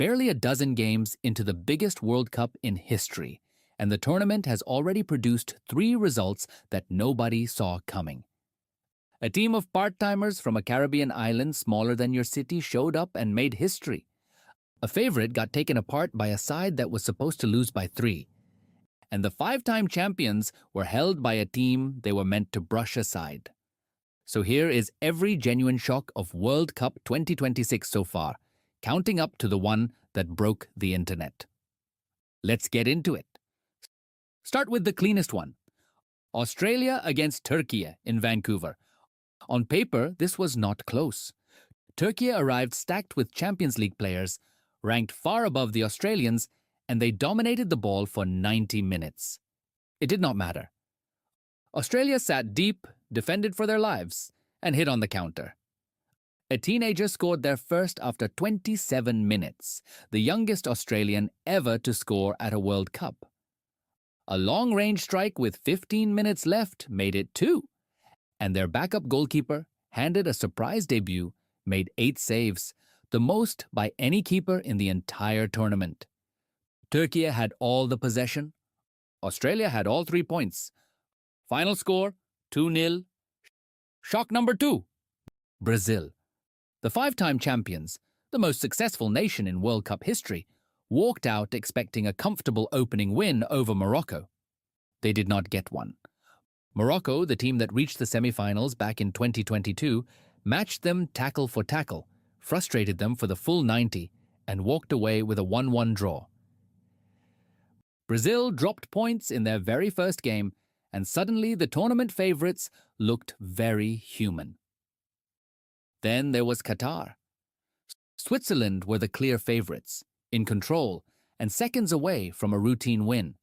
barely a dozen games into the biggest World Cup in history, and the tournament has already produced 3 results that nobody saw coming. A team of part-timers from a Caribbean island smaller than your city showed up and made history. A favorite got taken apart by a side that was supposed to lose by 3. And the 5-time champions were held by a team they were meant to brush aside. So here is every genuine shock of World Cup 2026 so far, counting up to the one that broke the internet. Let's get into it. Start with the cleanest one. Australia against Türkiye in Vancouver. On paper, this was not close. Türkiye arrived stacked with Champions League players, ranked far above the Australians, and they dominated the ball for 90 minutes. It did not matter. Australia sat deep, defended for their lives, and hit on the counter. A teenager scored their first after 27 minutes, the youngest Australian ever to score at a World Cup. A long-range strike with 15 minutes left made it 2, and their backup goalkeeper handed a surprise debut, made 8 saves, the most by any keeper in the entire tournament. Türkiye had all the possession. Australia had all 3 points. Final score, 2-0. Shock number 2. Brazil. The 5-time champions, the most successful nation in World Cup history, walked out expecting a comfortable opening win over Morocco. They did not get one. Morocco, the team that reached the semi-finals back in 2022, matched them tackle for tackle, frustrated them for the full 90, and walked away with a 1-1 draw. Brazil dropped points in their very first game, and suddenly the tournament favorites looked very human. Then there was Qatar. Switzerland were the clear favorites, in control, and seconds away from a routine win.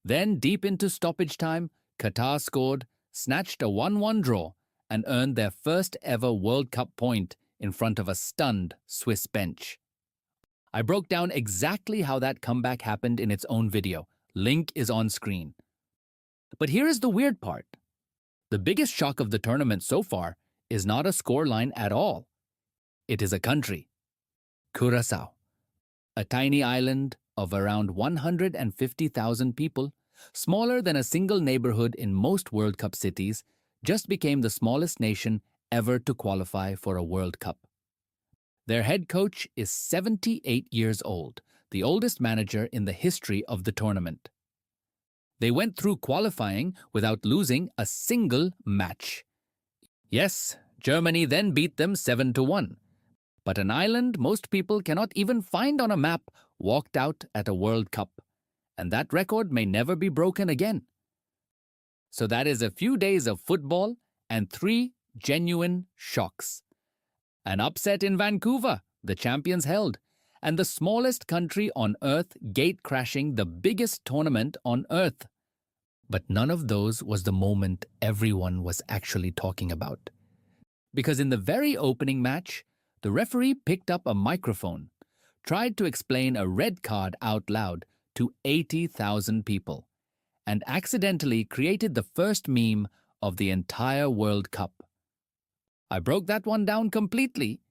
Then, deep into stoppage time, Qatar scored, snatched a 1-1 draw, and earned their first ever World Cup point in front of a stunned Swiss bench. I broke down exactly how that comeback happened in its own video. Link is on screen. But here is the weird part. The biggest shock of the tournament so far is not a scoreline at all. It is a country. Curaçao. A tiny island of around 150,000 people, smaller than a single neighborhood in most World Cup cities, just became the smallest nation ever to qualify for a World Cup. Their head coach is 78 years old, the oldest manager in the history of the tournament. They went through qualifying without losing a single match. Yes, Germany then beat them 7-1. But an island most people cannot even find on a map walked out at a World Cup. And that record may never be broken again. So that is a few days of football and 3 genuine shocks. An upset in Vancouver, the champions held, and the smallest country on Earth gate-crashing the biggest tournament on Earth. But none of those was the moment everyone was actually talking about. Because in the very opening match, the referee picked up a microphone, tried to explain a red card out loud to 80,000 people, and accidentally created the first meme of the entire World Cup. I broke that one down completely,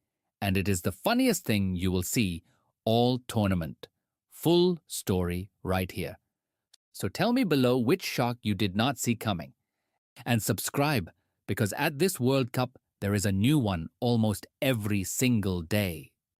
and it is the funniest thing you will see all tournament. Full story right here. So tell me below which shock you did not see coming. And subscribe, because at this World Cup, there is a new one almost every single day.